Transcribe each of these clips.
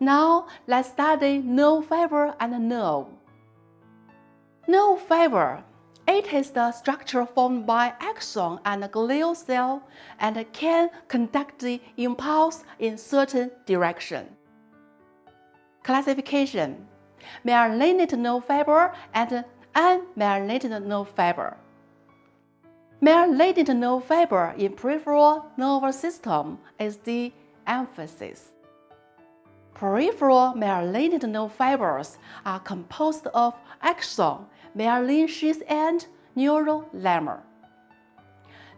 Now let's study nerve fiber and nerve. Nerve fiber. It is the structure formed by axon and glial cell and can conduct the impulse in certain direction. Classification: myelinated nerve fiber and unmyelinated nerve fiber. Myelinated nerve fiber in peripheral nervous system is the emphasis. Peripheral myelinated nerve fibers are composed of axon, myelin sheath, and neural lemma.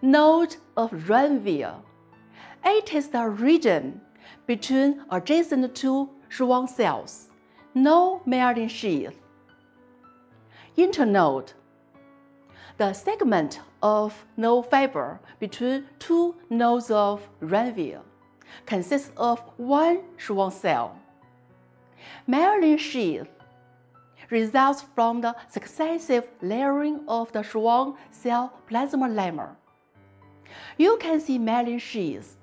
Node of Ranvier. It is the region between adjacent to Schwann cells. No myelin sheath. Internode. The segment of nerve fiber between two nodes of Ranvier consists of one Schwann cell. Myelin sheath results from the successive layering of the Schwann cell plasma lemma. You can see myelin sheath,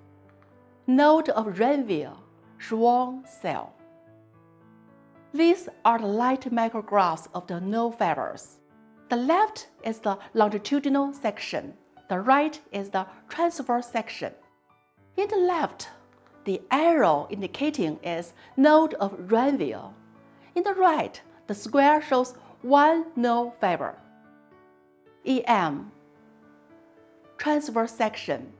node of Ranvier, Schwann cell. These are the light micrographs of the nerve fibers. The left is the longitudinal section. The right is the transverse section. In the left, the arrow indicating is node of Ranvier. In the right, the square shows one nerve fiber. EM. Transverse section.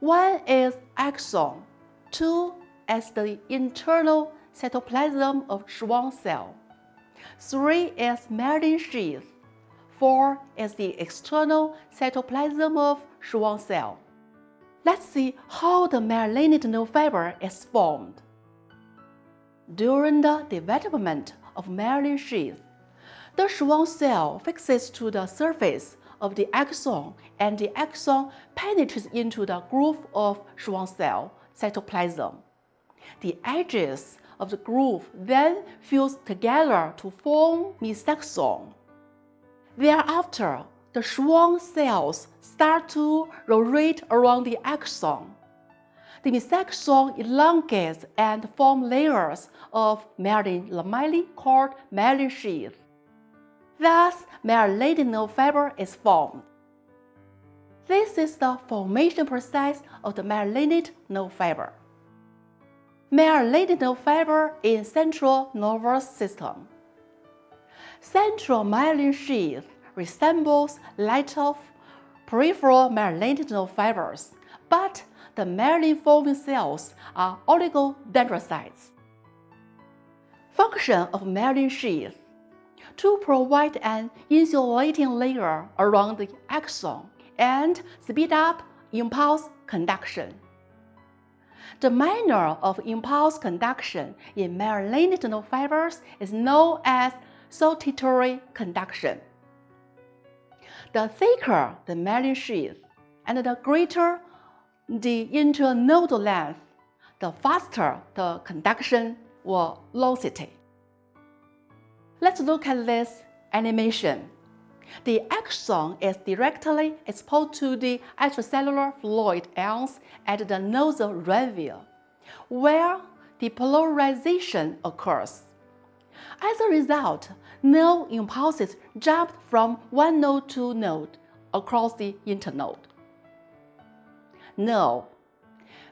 1 is axon, 2 is the internal cytoplasm of Schwann cell, 3 is myelin sheath, 4 is the external cytoplasm of Schwann cell. Let's see how the myelinated nerve fiber is formed. During the development of myelin sheath, the Schwann cell fixes to the surface of the axon and the axon penetrates into the groove of Schwann cell cytoplasm. The edges of the groove then fuse together to form mesaxon. Thereafter, the Schwann cells start to rotate around the axon. The mesaxon elongates and forms layers of myelin lamellae called myelin sheath. Thus, myelinated nerve fiber is formed. This is the formation process of the myelinated nerve fiber. Myelinated nerve fiber in central nervous system. Central myelin sheath resembles that of peripheral myelinated nerve fibers, but the myelin-forming cells are oligodendrocytes. Function of myelin sheath: to provide an insulating layer around the axon and speed up impulse conduction. The manner of impulse conduction in myelinated nerve fibers is known as saltatory conduction. The thicker the myelin sheath and the greater the internodal length, the faster the conduction or velocity. Let's look at this animation. The axon is directly exposed to the extracellular fluid ions at the nodes of Ranvier, where depolarization occurs. As a result, nerve impulses jump from one node to node across the internode. Nerve.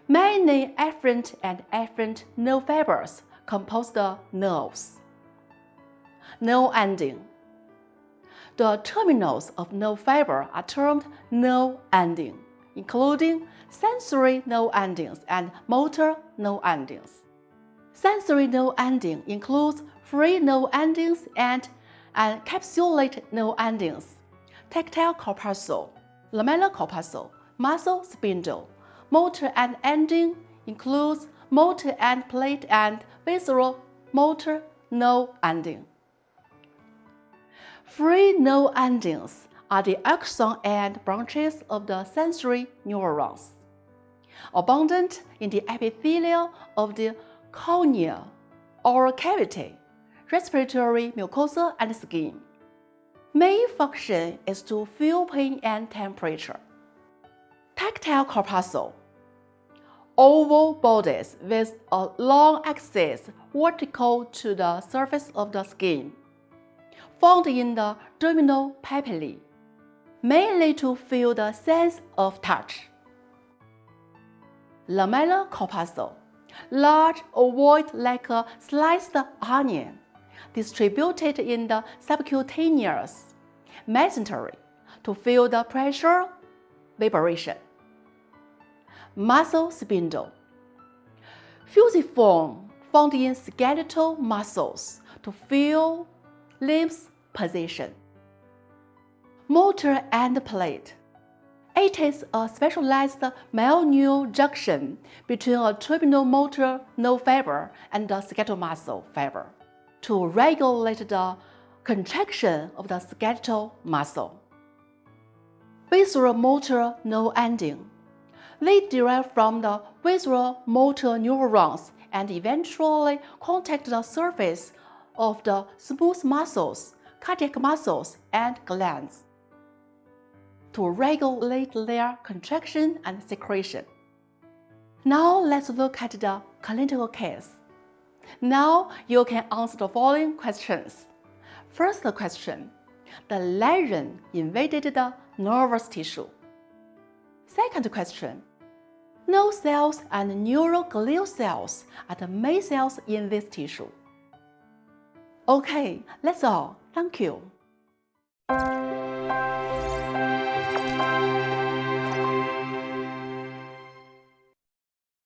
Many afferent and afferent nerve fibers compose the nerves. Nerve ending. The terminals of nerve fiber are termed nerve ending, including sensory nerve endings and motor nerve endings. Sensory nerve ending includes free nerve endings and encapsulated nerve endings, tactile corpuscle, lamellar corpuscle, muscle spindle. Motor end ending includes motor end plate and visceral motor nerve ending. Free nerve endings are the axon and branches of the sensory neurons, abundant in the epithelium of the cornea, oral cavity, respiratory mucosa, and skin. Main function is to feel pain and temperature. Tactile corpuscle. oval bodies with a long axis vertical to the surface of the skin, found in the germinal papillae, mainly to feel the sense of touch. Lamellar corpuscle, large ovoid like a sliced onion, distributed in the subcutaneous mesentery to feel the pressure, vibration. Muscle spindle, fusiform, found in skeletal muscles to feel limbs' position. Motor end plate. It is a specialized myoneural junction between a terminal motor nerve fiber and the skeletal muscle fiber to regulate the contraction of the skeletal muscle. Visceral motor nerve ending. They derive from the visceral motor neurons and eventually contact the surface of the smooth muscles, cardiac muscles, and glands to regulate their contraction and secretion. Now let's look at the clinical case. Now you can answer the following questions. First question, the lesion invaded the nervous tissue. Second question, nerve cells and neural glial cells are the main cells in this tissue. Okay, that's all. Thank you.